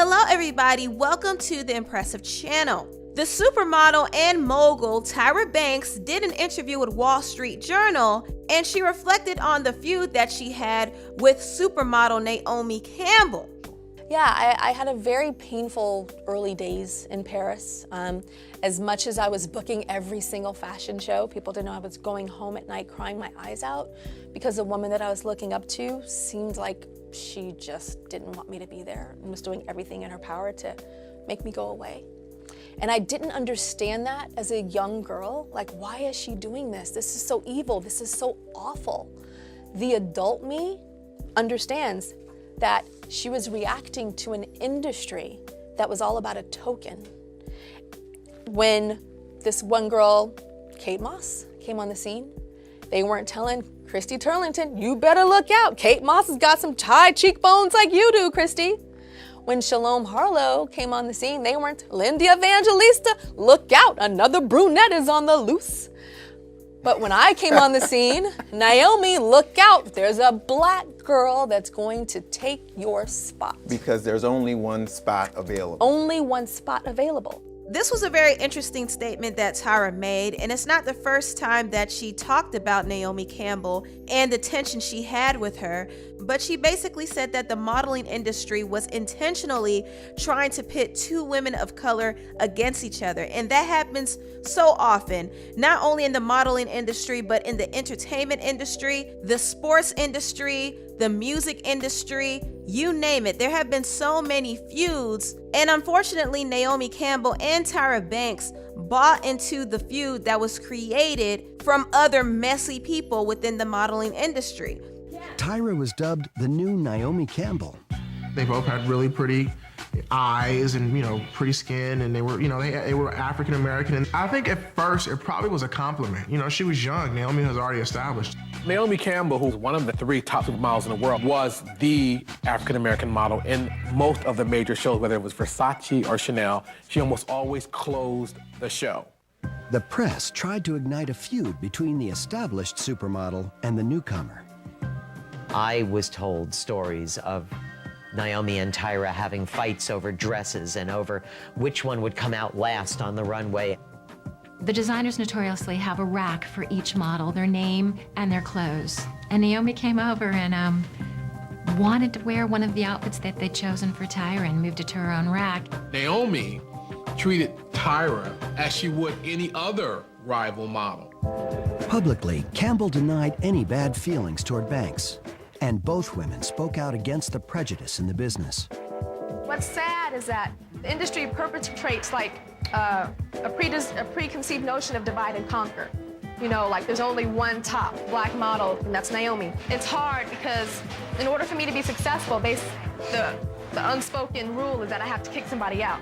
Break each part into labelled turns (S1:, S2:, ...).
S1: Hello everybody, welcome to the Impressive Channel. The supermodel and mogul Tyra Banks did an interview with Wall Street Journal, and she reflected on the feud that she had with supermodel Naomi Campbell.
S2: Yeah, I had a very painful early days in Paris. As much as I was booking every single fashion show, people didn't know I was going home at night crying my eyes out because the woman that I was looking up to seemed like she just didn't want me to be there and was doing everything in her power to make me go away. And I didn't understand that as a young girl. Like, why is she doing this? This is so evil. This is so awful. The adult me understands that she was reacting to an industry that was all about a token. When this one girl, Kate Moss, came on the scene, they weren't telling Christy Turlington, you better look out. Kate Moss has got some high cheekbones like you do, Christy. When Shalom Harlow came on the scene, they weren't, Lindy Evangelista, look out, another brunette is on the loose. But when I came on the scene, Naomi, look out, there's a black girl that's going to take your spot.
S3: Because there's only one spot available.
S2: Only one spot available.
S1: This was a very interesting statement that Tyra made, and it's not the first time that she talked about Naomi Campbell and the tension she had with her, but she basically said that the modeling industry was intentionally trying to pit two women of color against each other, and that happens so often, not only in the modeling industry, but in the entertainment industry, the sports industry, the music industry, you name it. There have been so many feuds, and unfortunately Naomi Campbell and Tyra Banks bought into the feud that was created from other messy people within the modeling industry.
S4: Tyra was dubbed the new Naomi Campbell.
S5: They both had really pretty eyes and, pretty skin, and they were, they were African American. And I think at first it probably was a compliment. She was young. Naomi was already established.
S6: Naomi Campbell, who's one of the 3 top supermodels in the world, was the African-American model in most of the major shows, whether it was Versace or Chanel. She almost always closed the show.
S4: The press tried to ignite a feud between the established supermodel and the newcomer.
S7: I was told stories of Naomi and Tyra having fights over dresses and over which one would come out last on the runway.
S8: The designers notoriously have a rack for each model, their name and their clothes. And Naomi came over and wanted to wear one of the outfits that they'd chosen for Tyra and moved it to her own rack.
S6: Naomi treated Tyra as she would any other rival model.
S4: Publicly, Campbell denied any bad feelings toward Banks, and both women spoke out against the prejudice in the business.
S2: What's sad is that the industry perpetrates like a preconceived notion of divide and conquer. Like there's only one top black model, and that's Naomi. It's hard because in order for me to be successful, the unspoken rule is that I have to kick somebody out.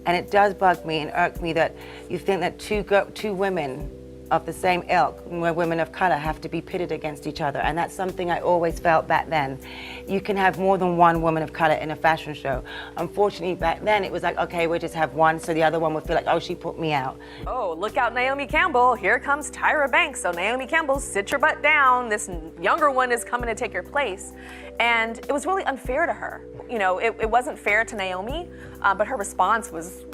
S9: And it does bug me and irk me that you think that two women of the same ilk, where women of color, have to be pitted against each other. And that's something I always felt back then. You can have more than one woman of color in a fashion show. Unfortunately, back then it was like, okay, we'll just have one, so the other one would feel like, oh, she put me out.
S10: Oh, look out, Naomi Campbell. Here comes Tyra Banks. So Naomi Campbell, sit your butt down. This younger one is coming to take your place. And it was really unfair to her. It wasn't fair to Naomi, but her response was,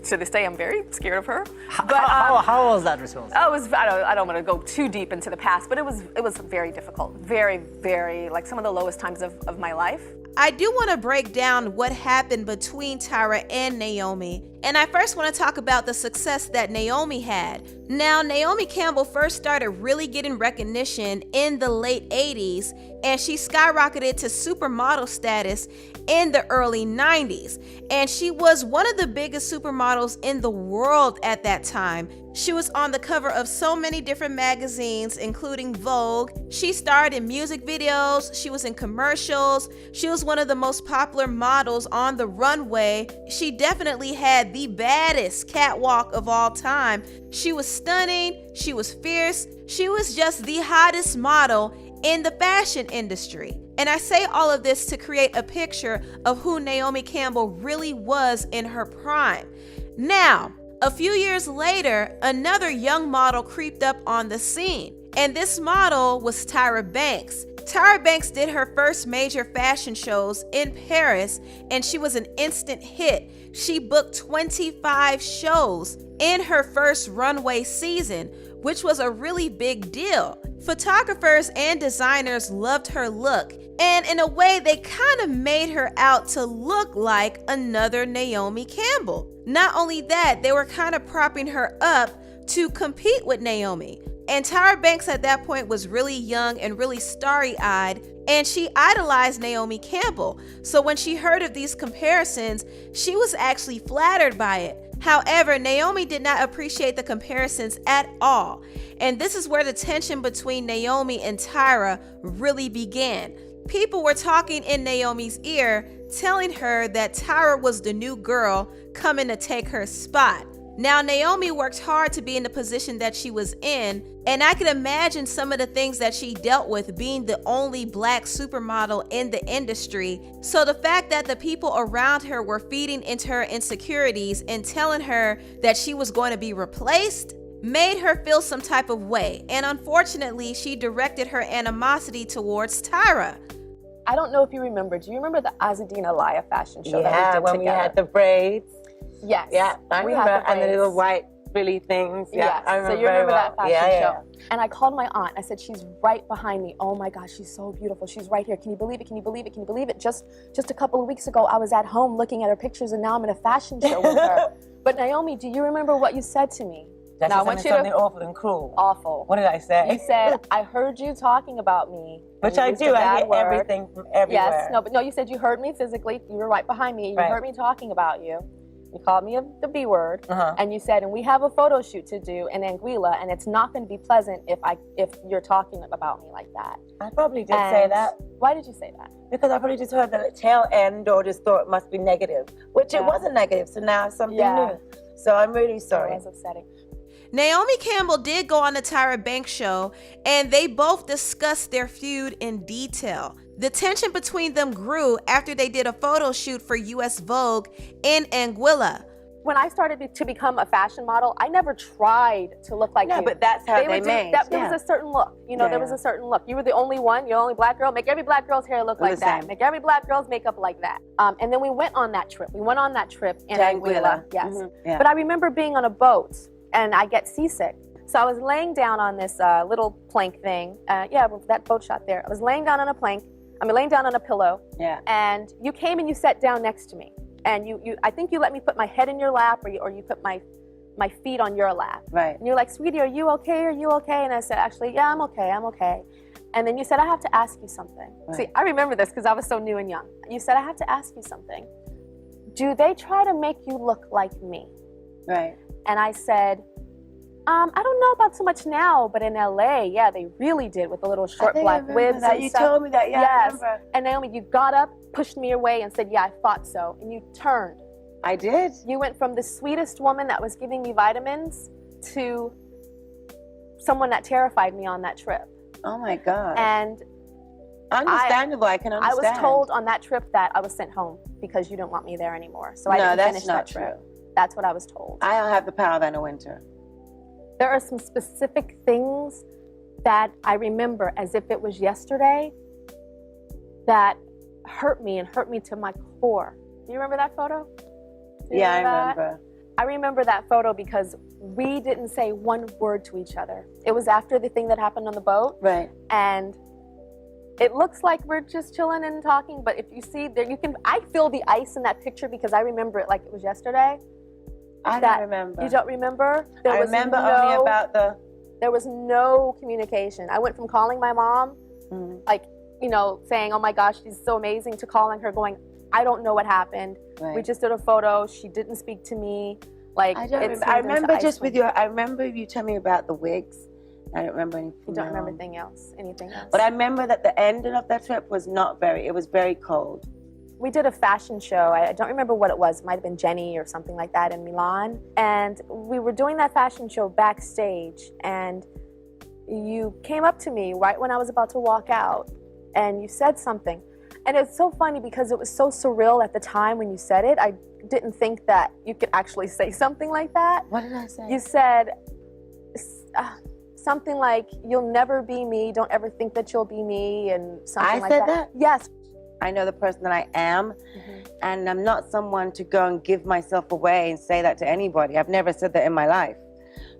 S10: to this day, I'm very scared of her. But
S11: how was that response?
S10: I don't want to go too deep into the past, but it was very difficult. Very, very, like some of the lowest times of my life.
S1: I do want to break down what happened between Tyra and Naomi. And I first want to talk about the success that Naomi had. Now, Naomi Campbell first started really getting recognition in the late 80s, and she skyrocketed to supermodel status in the early 90s. And she was one of the biggest supermodels in the world at that time. She was on the cover of so many different magazines, including Vogue. She starred in music videos. She was in commercials. She was one of the most popular models on the runway. She definitely had the baddest catwalk of all time. She was stunning. She was fierce. She was just the hottest model in the fashion industry. And I say all of this to create a picture of who Naomi Campbell really was in her prime. Now, a few years later, another young model creeped up on the scene, and this model was Tyra Banks. Tyra Banks did her first major fashion shows in Paris, and she was an instant hit. She booked 25 shows in her first runway season, which was a really big deal. Photographers and designers loved her look, and in a way, they kind of made her out to look like another Naomi Campbell. Not only that, they were kind of propping her up to compete with Naomi. And Tyra Banks at that point was really young and really starry-eyed, and she idolized Naomi Campbell. So when she heard of these comparisons, she was actually flattered by it. However, Naomi did not appreciate the comparisons at all. And this is where the tension between Naomi and Tyra really began. People were talking in Naomi's ear, telling her that Tyra was the new girl coming to take her spot. Now, Naomi worked hard to be in the position that she was in, and I can imagine some of the things that she dealt with being the only black supermodel in the industry. So the fact that the people around her were feeding into her insecurities and telling her that she was going to be replaced made her feel some type of way. And unfortunately, she directed her animosity towards Tyra.
S10: I don't know if you remember. Do you remember the Azadina Laya fashion show that we
S11: Yeah,
S10: did
S11: when
S10: together?
S11: we had the braids.
S10: Yes.
S11: Yeah, I
S10: we
S11: remember.
S10: had the
S11: And the
S10: braids.
S11: little white frilly things. Yeah,
S10: Yes.
S11: I remember
S10: So you remember
S11: very
S10: that
S11: well.
S10: fashion
S11: Yeah.
S10: show? And I called my aunt. I said, she's right behind me. Oh my gosh, she's so beautiful. She's right here. Can you believe it? Can you believe it? Can you believe it? Just a couple of weeks ago, I was at home looking at her pictures, and now I'm in a fashion show with her. But Naomi, do you remember what you said to me?
S11: That's
S10: Now, I want you
S11: something
S10: to.
S11: awful and cruel.
S10: Awful.
S11: What did I say?
S10: You said, I heard you talking about me.
S11: Which
S10: You
S11: I
S10: used
S11: do.
S10: a
S11: I
S10: bad
S11: hear
S10: word.
S11: everything from everywhere.
S10: Yes, no, but no, you said you heard me physically. You were right behind me. You
S11: Right.
S10: heard me talking about you. You called me the B word,
S11: Uh-huh.
S10: and you said, and we have a photo shoot to do in Anguilla, and it's not going to be pleasant if you're talking about me like that.
S11: I probably did say
S10: And
S11: that.
S10: Why did you say that?
S11: Because I probably just heard the tail end or just thought it must be negative, which it
S10: Yeah.
S11: wasn't negative, so now it's something
S10: Yeah.
S11: new. So I'm really
S10: It
S11: sorry.
S10: was upsetting.
S1: Naomi Campbell did go on the Tyra Banks show, and they both discussed their feud in detail. The tension between them grew after they did a photo shoot for US Vogue in Anguilla.
S10: When I started to become a fashion model, I never tried to look like
S11: No,
S10: you.
S11: but that's how they
S10: would do-
S11: made,
S10: There
S11: yeah.
S10: was a certain look. You know,
S11: Yeah,
S10: there was
S11: yeah.
S10: a certain look. You were the only one. You're the only black girl. Make every black girl's hair look like
S11: the
S10: that.
S11: same.
S10: Make every black girl's makeup like that. And then we went on that trip. We went on that trip in
S11: To
S10: Anguilla.
S11: Anguilla.
S10: Yes.
S11: Mhm, yeah.
S10: But I remember being on a boat, and I get seasick. So I was laying down on this little plank thing. That boat shot there. I was laying down on a plank. Laying down on a pillow.
S11: Yeah.
S10: And you came and you sat down next to me. And I think you let me put my head in your lap, or you put my feet on your lap.
S11: Right.
S10: And you're like, sweetie, are you okay? Are you okay? And I said, actually, yeah, I'm okay. I'm okay. And then you said, I have to ask you something.
S11: Right.
S10: See, I remember this because I was so new and young. You said, I have to ask you something. Do they try to make you look like me?
S11: Right.
S10: And I said, I don't know about so much now, but in LA, yeah, they really did with the little short
S11: I
S10: black
S11: remember
S10: wigs
S11: that.
S10: and
S11: You
S10: stuff.
S11: told me that, yeah, I
S10: Yes.
S11: remember.
S10: And Naomi, you got up, pushed me away, and said, yeah, I thought so. And you turned.
S11: I did.
S10: You went from the sweetest woman that was giving me vitamins to someone that terrified me on that trip.
S11: Oh my God.
S10: And
S11: Understandable. I can
S10: I
S11: understand.
S10: was told on that trip that I was sent home because you didn't want me there anymore. So I
S11: No,
S10: didn't
S11: that's
S10: finish
S11: not
S10: that trip.
S11: true.
S10: That's what I was told.
S11: I don't have the power of Anna Winter.
S10: There are some specific things that I remember as if it was yesterday that hurt me and hurt me to my core. Do you remember that photo? Do you
S11: Yeah, I
S10: that?
S11: remember.
S10: I remember that photo because we didn't say one word to each other. It was after the thing that happened on the boat.
S11: Right.
S10: And it looks like we're just chilling and talking, but if you see there, I feel the ice in that picture because I remember it like it was yesterday.
S11: I don't remember.
S10: You don't remember?
S11: I remember only about
S10: There was no communication. I went from calling my mom, saying, oh my gosh, she's so amazing, to calling her going, I don't know what happened.
S11: Right.
S10: We just did a photo. She didn't speak to me.
S11: I don't remember. I remember just with I remember you telling me about the wigs. I don't remember anything.
S10: You don't remember anything else?
S11: But I remember that the ending of that trip was it was very cold.
S10: We did a fashion show. I don't remember what it was. It might have been Jenny or something like that in Milan. And we were doing that fashion show backstage. And you came up to me right when I was about to walk out. And you said something. And it's so funny because it was so surreal at the time when you said it. I didn't think that you could actually say something like that.
S11: What did I say?
S10: You said
S2: something like, "You'll never be me, don't ever think that you'll be me," and something like
S11: I said that?
S2: Yes.
S11: I know the person that I am, and I'm not someone to go and give myself away and say that to anybody. I've never said that in my life.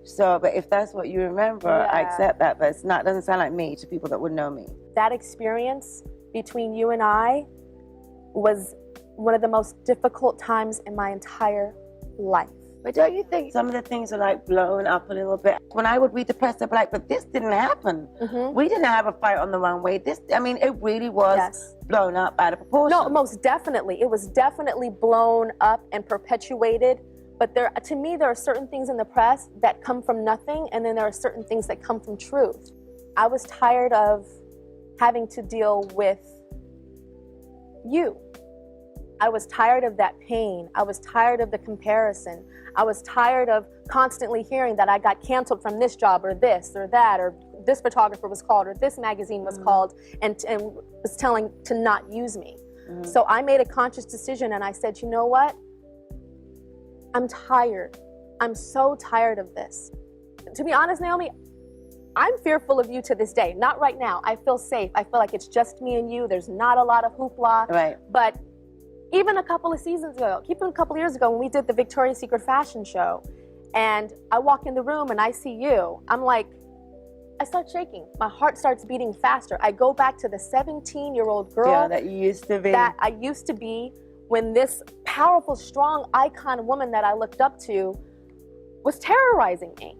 S11: So, but if that's what you remember, I accept that, but it's not, doesn't sound like me to people that would know me.
S2: That experience between you and I was one of the most difficult times in my entire life.
S11: But don't you think some of the things are like blown up a little bit? When I would read the press, I'd be like, but this didn't happen. We didn't have a fight on the runway. It really was blown up out of proportion.
S2: No, most definitely. It was definitely blown up and perpetuated. But to me, there are certain things in the press that come from nothing, and then there are certain things that come from truth. I was tired of having to deal with you. I was tired of that pain. I was tired of the comparison. I was tired of constantly hearing that I got canceled from this job or this or that, or this photographer was called or this magazine was called and was telling to not use me. So I made a conscious decision and I said, you know what? I'm tired. I'm so tired of this. To be honest, Naomi, I'm fearful of you to this day. Not right now. I feel safe. I feel like it's just me and you. There's not a lot of hoopla.
S11: Right.
S2: But even a couple of seasons ago, even a couple of years ago when we did the Victoria's Secret fashion show, and I walk in the room and I see you, I'm like, I start shaking. My heart starts beating faster. I go back to the 17-year-old girl
S11: that you used to be.
S2: That I used to be when this powerful, strong icon woman that I looked up to was terrorizing me.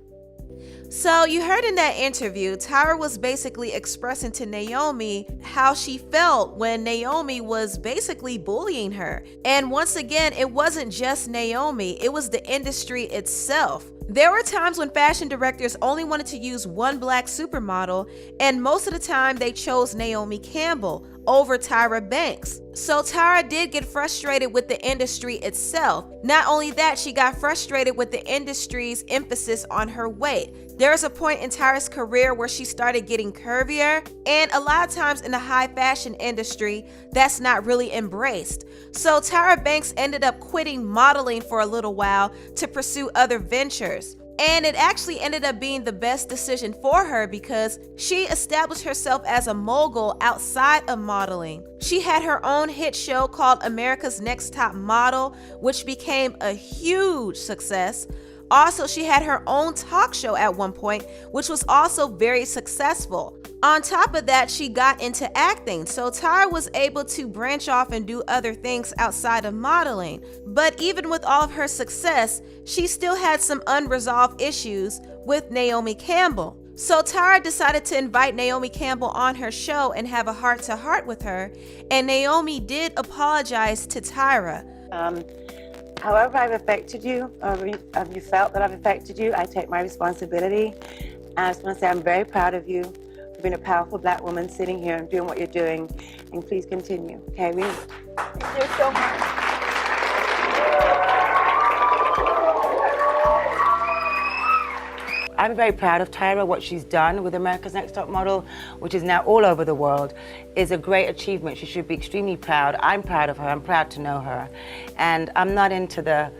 S1: So you heard in that interview, Tyra was basically expressing to Naomi how she felt when Naomi was basically bullying her. And once again, it wasn't just Naomi, it was the industry itself. There were times when fashion directors only wanted to use one black supermodel, and most of the time they chose Naomi Campbell over Tyra Banks. So Tyra did get frustrated with the industry itself. Not only that, she got frustrated with the industry's emphasis on her weight. There was a point in Tyra's career where she started getting curvier, and a lot of times in the high fashion industry, that's not really embraced. So Tyra Banks ended up quitting modeling for a little while to pursue other ventures. And it actually ended up being the best decision for her because she established herself as a mogul outside of modeling. She had her own hit show called America's Next Top Model, which became a huge success. Also, she had her own talk show at one point, which was also very successful. On top of that, she got into acting, so Tyra was able to branch off and do other things outside of modeling. But even with all of her success, she still had some unresolved issues with Naomi Campbell. So Tyra decided to invite Naomi Campbell on her show and have a heart-to-heart with her, and Naomi did apologize to Tyra.
S11: However I've affected you, or you felt that I've affected you, I take my responsibility. And I just want to say I'm very proud of you for being a powerful black woman sitting here and doing what you're doing. And please continue. Okay,
S2: Thank you so much.
S11: I'm very proud of Tyra. What she's done with America's Next Top Model, which is now all over the world, is a great achievement. She should be extremely proud. I'm proud of her. I'm proud to know her. And I'm not into the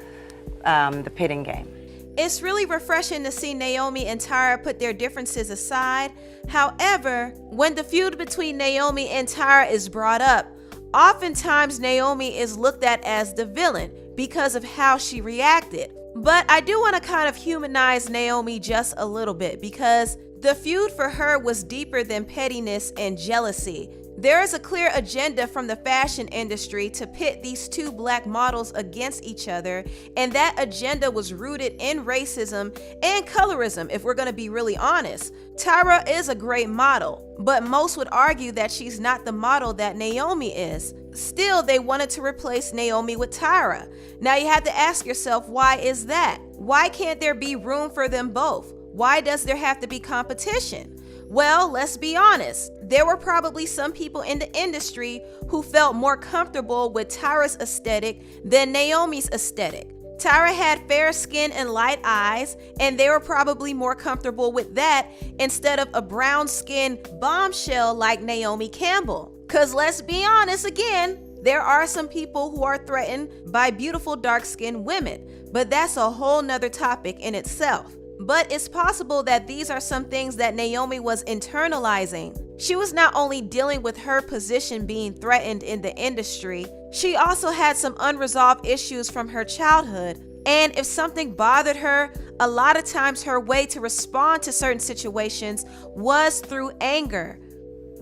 S11: pitting game.
S1: It's really refreshing to see Naomi and Tyra put their differences aside. However, when the feud between Naomi and Tyra is brought up, oftentimes Naomi is looked at as the villain because of how she reacted. But I do want to kind of humanize Naomi just a little bit because the feud for her was deeper than pettiness and jealousy. There is a clear agenda from the fashion industry to pit these two black models against each other, and that agenda was rooted in racism and colorism, if we're going to be really honest. Tyra is a great model, but most would argue that she's not the model that Naomi is. Still, they wanted to replace Naomi with Tyra. Now you have to ask yourself, why is that? Why can't there be room for them both? Why does there have to be competition? Well, let's be honest. There were probably some people in the industry who felt more comfortable with Tyra's aesthetic than Naomi's aesthetic. Tyra had fair skin and light eyes, and they were probably more comfortable with that instead of a brown-skinned bombshell like Naomi Campbell. Cause let's be honest again, there are some people who are threatened by beautiful dark-skinned women, but that's a whole nother topic in itself. but it's possible that these are some things that Naomi was internalizing. She was not only dealing with her position being threatened in the industry, she also had some unresolved issues from her childhood. And if something bothered her, a lot of times her way to respond to certain situations was through anger.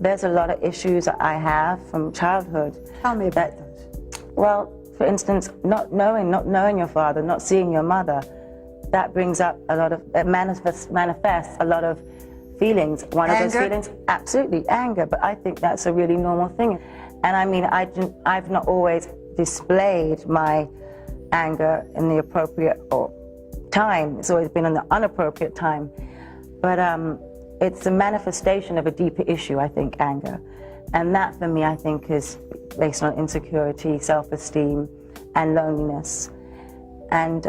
S11: There's a lot of issues that I have from childhood.
S12: Tell me about those.
S11: Well, for instance, not knowing your father, not seeing your mother, that brings up a lot of, it manifests a lot of feelings. One of those feelings, absolutely, anger, but I think that's a really normal thing. And I mean, I've not always displayed my anger in the appropriate time. It's always been in the inappropriate time. But it's a manifestation of a deeper issue, I think, anger. And that, for me, I think, is based on insecurity, self-esteem, and loneliness. And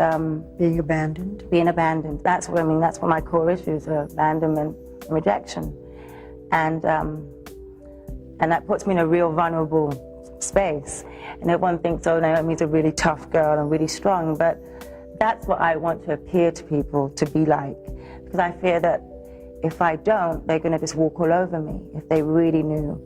S12: being abandoned.
S11: Being abandoned. That's what I mean. That's what my core issues are: abandonment and rejection. And that puts me in a real vulnerable space. And everyone thinks, oh, Naomi's a really tough girl and really strong. But that's what I want to appear to people to be like. Because I fear that if I don't, they're going to just walk all over me if they really knew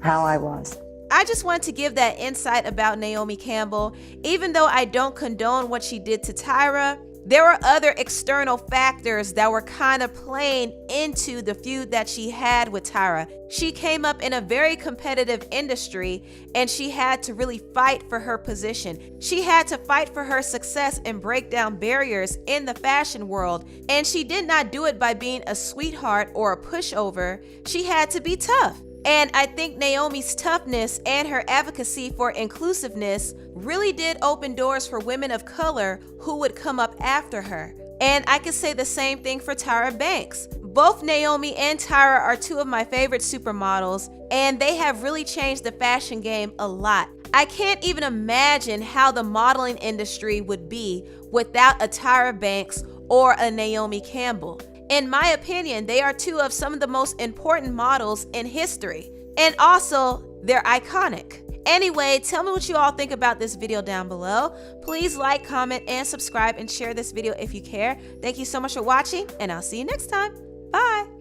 S11: how I was.
S1: I just wanted to give that insight about Naomi Campbell. Even though I don't condone what she did to Tyra, there were other external factors that were kind of playing into the feud that she had with Tyra. She came up in a very competitive industry and she had to really fight for her position. She had to fight for her success and break down barriers in the fashion world. And she did not do it by being a sweetheart or a pushover. She had to be tough. And I think Naomi's toughness and her advocacy for inclusiveness really did open doors for women of color who would come up after her. And I could say the same thing for Tyra Banks. Both Naomi and Tyra are two of my favorite supermodels, and they have really changed the fashion game a lot. I can't even imagine how the modeling industry would be without a Tyra Banks or a Naomi Campbell. In my opinion, they are two of some of the most important models in history. And also, they're iconic. Anyway, tell me what you all think about this video down below. Please like, comment, and subscribe, and share this video if you care. Thank you so much for watching, and I'll see you next time. Bye.